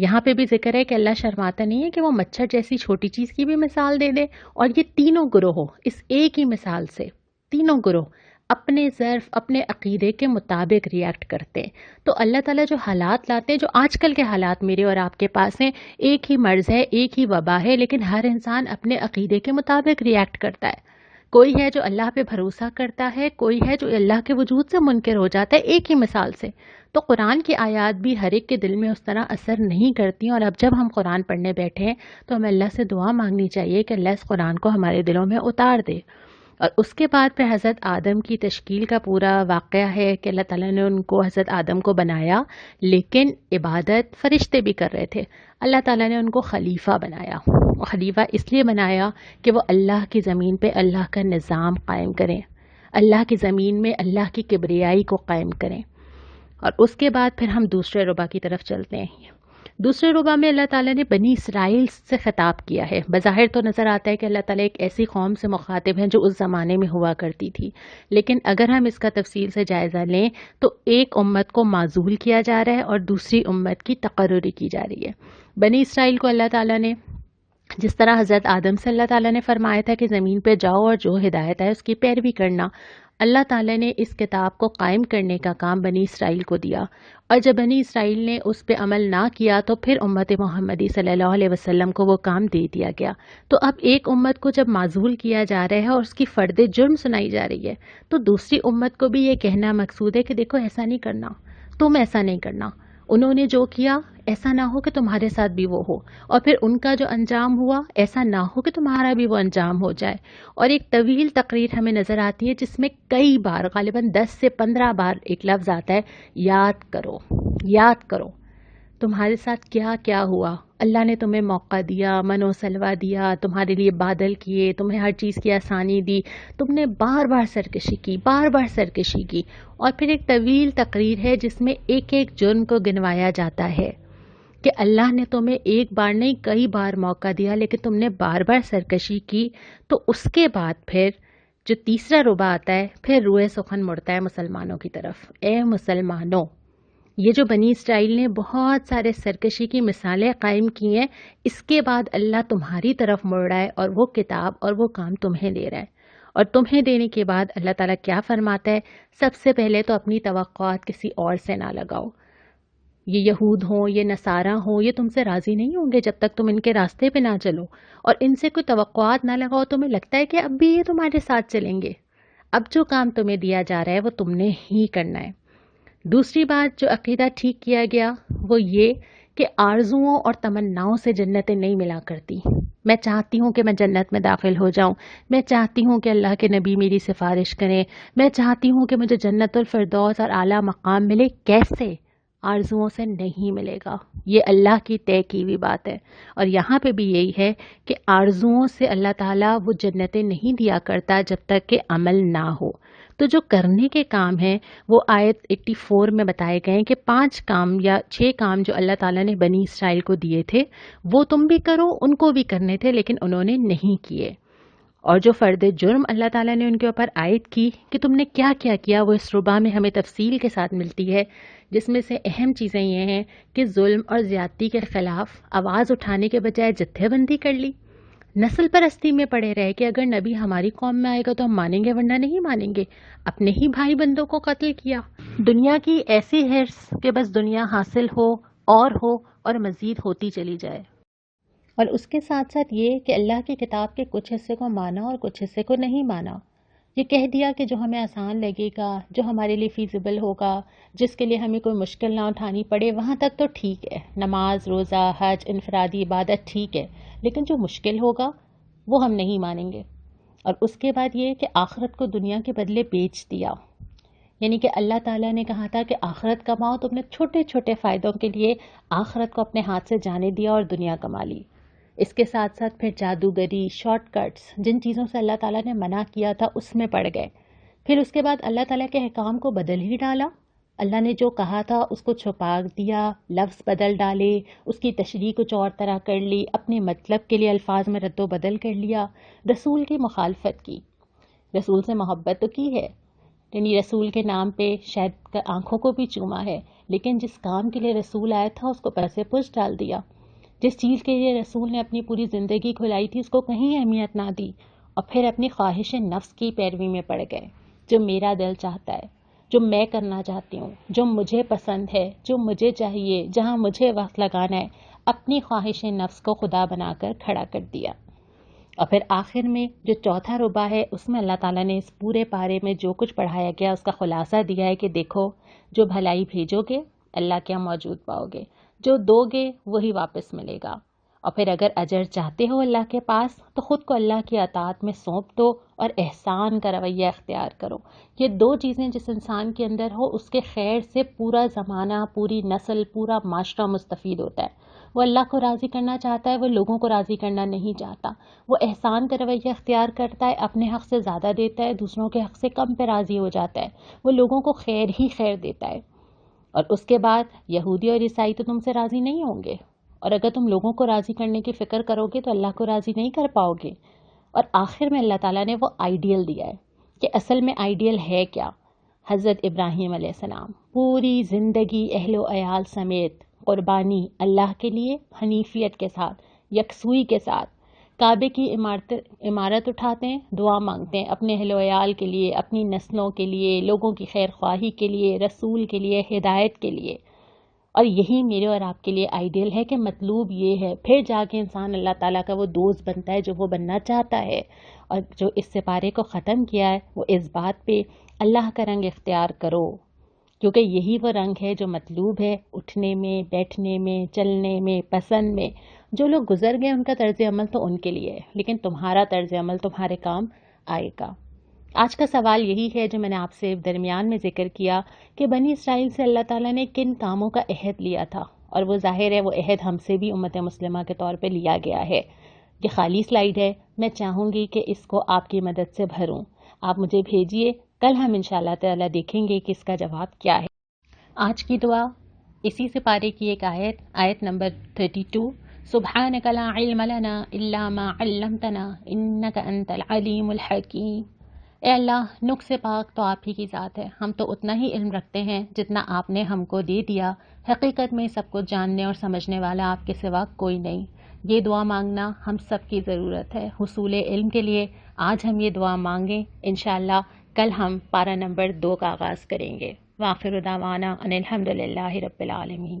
یہاں پہ بھی ذکر ہے کہ اللہ شرماتا نہیں ہے کہ وہ مچھر جیسی چھوٹی چیز کی بھی مثال دے دے، اور یہ تینوں گروہ اس ایک ہی مثال سے، تینوں گروہ اپنے ظرف اپنے عقیدے کے مطابق ریئیکٹ کرتے ہیں۔ تو اللہ تعالیٰ جو حالات لاتے ہیں، جو آج کل کے حالات میرے اور آپ کے پاس ہیں، ایک ہی مرض ہے، ایک ہی وبا ہے، لیکن ہر انسان اپنے عقیدے کے مطابق ریئیکٹ کرتا ہے۔ کوئی ہے جو اللہ پہ بھروسہ کرتا ہے، کوئی ہے جو اللہ کے وجود سے منکر ہو جاتا ہے، ایک ہی مثال سے۔ تو قرآن کی آیات بھی ہر ایک کے دل میں اس طرح اثر نہیں کرتی، اور اب جب ہم قرآن پڑھنے بیٹھے ہیں تو ہمیں اللہ سے دعا مانگنی چاہیے کہ اللہ اس قرآن کو ہمارے دلوں میں اتار دے۔ اور اس کے بعد پھر حضرت آدم کی تشکیل کا پورا واقعہ ہے کہ اللہ تعالیٰ نے ان کو، حضرت آدم کو بنایا، لیکن عبادت فرشتے بھی کر رہے تھے۔ اللہ تعالیٰ نے ان کو خلیفہ بنایا، اور خلیفہ اس لیے بنایا کہ وہ اللہ کی زمین پہ اللہ کا نظام قائم کریں، اللہ کی زمین میں اللہ کی کبریائی کو قائم کریں۔ اور اس کے بعد پھر ہم دوسرے ربع کی طرف چلتے ہیں۔ دوسرے ربع میں اللہ تعالیٰ نے بنی اسرائیل سے خطاب کیا ہے۔ بظاہر تو نظر آتا ہے کہ اللہ تعالیٰ ایک ایسی قوم سے مخاطب ہیں جو اس زمانے میں ہوا کرتی تھی، لیکن اگر ہم اس کا تفصیل سے جائزہ لیں تو ایک امت کو معزول کیا جا رہا ہے اور دوسری امت کی تقرری کی جا رہی ہے۔ بنی اسرائیل کو اللہ تعالیٰ نے، جس طرح حضرت آدم سے اللہ تعالیٰ نے فرمایا تھا کہ زمین پہ جاؤ اور جو ہدایت ہے اس کی پیروی کرنا، اللہ تعالیٰ نے اس کتاب کو قائم کرنے کا کام بنی اسرائیل کو دیا، اور جب بنی اسرائیل نے اس پہ عمل نہ کیا تو پھر امت محمدی صلی اللہ علیہ وسلم کو وہ کام دے دیا گیا۔ تو اب ایک امت کو جب معزول کیا جا رہا ہے اور اس کی فرد جرم سنائی جا رہی ہے، تو دوسری امت کو بھی یہ کہنا مقصود ہے کہ دیکھو ایسا نہیں کرنا، تم ایسا نہیں کرنا، انہوں نے جو کیا ایسا نہ ہو کہ تمہارے ساتھ بھی وہ ہو، اور پھر ان کا جو انجام ہوا ایسا نہ ہو کہ تمہارا بھی وہ انجام ہو جائے۔ اور ایک طویل تقریر ہمیں نظر آتی ہے جس میں کئی بار، غالباً 10 سے 15 بار ایک لفظ آتا ہے، یاد کرو، یاد کرو تمہارے ساتھ کیا کیا ہوا۔ اللہ نے تمہیں موقع دیا، من و سلوہ دیا، تمہارے لیے بادل کیے، تمہیں ہر چیز کی آسانی دی، تم نے بار بار سرکشی کی، بار بار سرکشی کی۔ اور پھر ایک طویل تقریر ہے جس میں ایک ایک جرم کو گنوایا جاتا ہے کہ اللہ نے تمہیں ایک بار نہیں کئی بار موقع دیا، لیکن تم نے بار بار سرکشی کی۔ تو اس کے بعد پھر جو تیسرا ربع آتا ہے، پھر روئے سخن مڑتا ہے مسلمانوں کی طرف۔ اے مسلمانوں، یہ جو بنی اسرائیل نے بہت سارے سرکشی کی مثالیں قائم کی ہیں، اس کے بعد اللہ تمہاری طرف مڑ رہا ہے اور وہ کتاب اور وہ کام تمہیں دے رہا ہے۔ اور تمہیں دینے کے بعد اللہ تعالیٰ کیا فرماتا ہے؟ سب سے پہلے تو اپنی توقعات کسی اور سے نہ لگاؤ۔ یہ یہود ہوں، یہ نصارہ ہوں، یہ تم سے راضی نہیں ہوں گے جب تک تم ان کے راستے پہ نہ چلو، اور ان سے کوئی توقعات نہ لگاؤ۔ تمہیں لگتا ہے کہ اب بھی یہ تمہارے ساتھ چلیں گے، اب جو کام تمہیں دیا جا رہا ہے وہ تم نے ہی کرنا ہے۔ دوسری بات جو عقیدہ ٹھیک کیا گیا وہ یہ کہ آرزوؤں اور تمناؤں سے جنتیں نہیں ملا کرتی۔ میں چاہتی ہوں کہ میں جنت میں داخل ہو جاؤں، میں چاہتی ہوں کہ اللہ کے نبی میری سفارش کریں، میں چاہتی ہوں کہ مجھے جنت الفردوس اور اعلیٰ مقام ملے۔ کیسے؟ آرزوؤں سے نہیں ملے گا، یہ اللہ کی طے کی ہوئی بات ہے۔ اور یہاں پہ بھی یہی ہے کہ آرزوؤں سے اللہ تعالیٰ وہ جنتیں نہیں دیا کرتا جب تک کہ عمل نہ ہو۔ تو جو کرنے کے کام ہیں وہ آیت 84 میں بتائے گئے ہیں کہ 5 کام یا 6 کام جو اللہ تعالیٰ نے بنی اسرائیل کو دیے تھے وہ تم بھی کرو، ان کو بھی کرنے تھے لیکن انہوں نے نہیں کیے۔ اور جو فرد جرم اللہ تعالیٰ نے ان کے اوپر عائد کی کہ تم نے کیا کیا کیا، وہ اس ربع میں ہمیں تفصیل کے ساتھ ملتی ہے، جس میں سے اہم چیزیں یہ ہیں کہ ظلم اور زیادتی کے خلاف آواز اٹھانے کے بجائے جتھے بندی کر لی، نسل پرستی میں پڑے رہے کہ اگر نبی ہماری قوم میں آئے گا تو ہم مانیں گے ورنہ نہیں مانیں گے، اپنے ہی بھائی بندوں کو قتل کیا۔ دنیا کی ایسی ہرس کہ بس دنیا حاصل ہو اور مزید ہوتی چلی جائے، اور اس کے ساتھ ساتھ یہ کہ اللہ کی کتاب کے کچھ حصے کو مانا اور کچھ حصے کو نہیں مانا۔ یہ کہہ دیا کہ جو ہمیں آسان لگے گا، جو ہمارے لیے فیزیبل ہوگا، جس کے لیے ہمیں کوئی مشکل نہ اٹھانی پڑے، وہاں تک تو ٹھیک ہے، نماز، روزہ، حج، انفرادی عبادت ٹھیک ہے، لیکن جو مشکل ہوگا وہ ہم نہیں مانیں گے۔ اور اس کے بعد یہ کہ آخرت کو دنیا کے بدلے بیچ دیا، یعنی کہ اللہ تعالیٰ نے کہا تھا کہ آخرت کماؤ، تو اپنے چھوٹے چھوٹے فائدوں کے لیے آخرت کو اپنے ہاتھ سے جانے دیا اور دنیا کما لی۔ اس کے ساتھ ساتھ پھر جادوگری، شارٹ کٹس، جن چیزوں سے اللہ تعالیٰ نے منع کیا تھا اس میں پڑ گئے۔ پھر اس کے بعد اللہ تعالیٰ کے احکام کو بدل ہی ڈالا، اللہ نے جو کہا تھا اس کو چھپا دیا، لفظ بدل ڈالے، اس کی تشریح کچھ اور طرح کر لی، اپنے مطلب کے لیے الفاظ میں رد و بدل کر لیا، رسول کی مخالفت کی۔ رسول سے محبت تو کی ہے، یعنی رسول کے نام پہ شاید آنکھوں کو بھی چوما ہے، لیکن جس کام کے لیے رسول آیا تھا اس کو پیسے پوچھ ڈال دیا. جس چیز کے لیے رسول نے اپنی پوری زندگی کھلائی تھی اس کو کہیں اہمیت نہ دی، اور پھر اپنی خواہش نفس کی پیروی میں پڑ گئے. جو میرا دل چاہتا ہے، جو میں کرنا چاہتی ہوں، جو مجھے پسند ہے، جو مجھے چاہیے، جہاں مجھے وقت لگانا ہے، اپنی خواہش نفس کو خدا بنا کر کھڑا کر دیا. اور پھر آخر میں جو چوتھا ربع ہے اس میں اللہ تعالیٰ نے اس پورے پارے میں جو کچھ پڑھایا گیا اس کا خلاصہ دیا ہے کہ دیکھو، جو بھلائی بھیجو گے اللہ کیا موجود پاؤ گے، جو دو گے وہی واپس ملے گا. اور پھر اگر اجر چاہتے ہو اللہ کے پاس تو خود کو اللہ کی اطاعت میں سونپ دو اور احسان کا رویہ اختیار کرو. یہ دو چیزیں جس انسان کے اندر ہو اس کے خیر سے پورا زمانہ، پوری نسل، پورا معاشرہ مستفید ہوتا ہے. وہ اللہ کو راضی کرنا چاہتا ہے، وہ لوگوں کو راضی کرنا نہیں چاہتا. وہ احسان کا رویہ اختیار کرتا ہے، اپنے حق سے زیادہ دیتا ہے، دوسروں کے حق سے کم پہ راضی ہو جاتا ہے. وہ لوگوں کو خیر ہی خیر دیتا ہے. اور اس کے بعد یہودی اور عیسائی تو تم سے راضی نہیں ہوں گے، اور اگر تم لوگوں کو راضی کرنے کی فکر کرو گے تو اللہ کو راضی نہیں کر پاؤ گے. اور آخر میں اللہ تعالیٰ نے وہ آئیڈیل دیا ہے کہ اصل میں آئیڈیل ہے کیا. حضرت ابراہیم علیہ السلام پوری زندگی اہل و عیال سمیت قربانی اللہ کے لیے حنیفیت کے ساتھ، یکسوئی کے ساتھ کعبے کی عمارت اٹھاتے ہیں، دعا مانگتے ہیں اپنے اہل و عیال کے لیے، اپنی نسلوں کے لیے، لوگوں کی خیر خواہی کے لیے، رسول کے لیے، ہدایت کے لیے. اور یہی میرے اور آپ کے لیے آئیڈیل ہے کہ مطلوب یہ ہے، پھر جا کے انسان اللہ تعالیٰ کا وہ دوست بنتا ہے جو وہ بننا چاہتا ہے. اور جو اس سپارے کو ختم کیا ہے وہ اس بات پہ اللہ کا رنگ اختیار کرو، کیونکہ یہی وہ رنگ ہے جو مطلوب ہے اٹھنے میں، بیٹھنے میں، چلنے میں، پسند میں. جو لوگ گزر گئے ان کا طرز عمل تو ان کے لیے ہے، لیکن تمہارا طرز عمل تمہارے کام آئے گا. آج کا سوال یہی ہے جو میں نے آپ سے درمیان میں ذکر کیا کہ بنی اسرائیل سے اللہ تعالیٰ نے کن کاموں کا عہد لیا تھا، اور وہ ظاہر ہے وہ عہد ہم سے بھی امت مسلمہ کے طور پہ لیا گیا ہے. یہ خالی سلائیڈ ہے، میں چاہوں گی کہ اس کو آپ کی مدد سے بھروں. آپ مجھے بھیجئے، کل ہم انشاءاللہ تعالیٰ دیکھیں گے کہ اس کا جواب کیا ہے. آج کی دعا اسی سپارے کی ایک آیت نمبر 32. سبحانک لا علم لنا الا ما علمتنا انک انت العلیم الحکیم. اے اللہ، نقص پاک تو آپ ہی کی ذات ہے، ہم تو اتنا ہی علم رکھتے ہیں جتنا آپ نے ہم کو دے دیا. حقیقت میں سب کو جاننے اور سمجھنے والا آپ کے سوا کوئی نہیں. یہ دعا مانگنا ہم سب کی ضرورت ہے حصول علم کے لیے. آج ہم یہ دعا مانگیں، انشاءاللہ کل ہم پارہ نمبر 2 کا آغاز کریں گے. وآخر دعوانا ان الحمدللہ رب العالمین.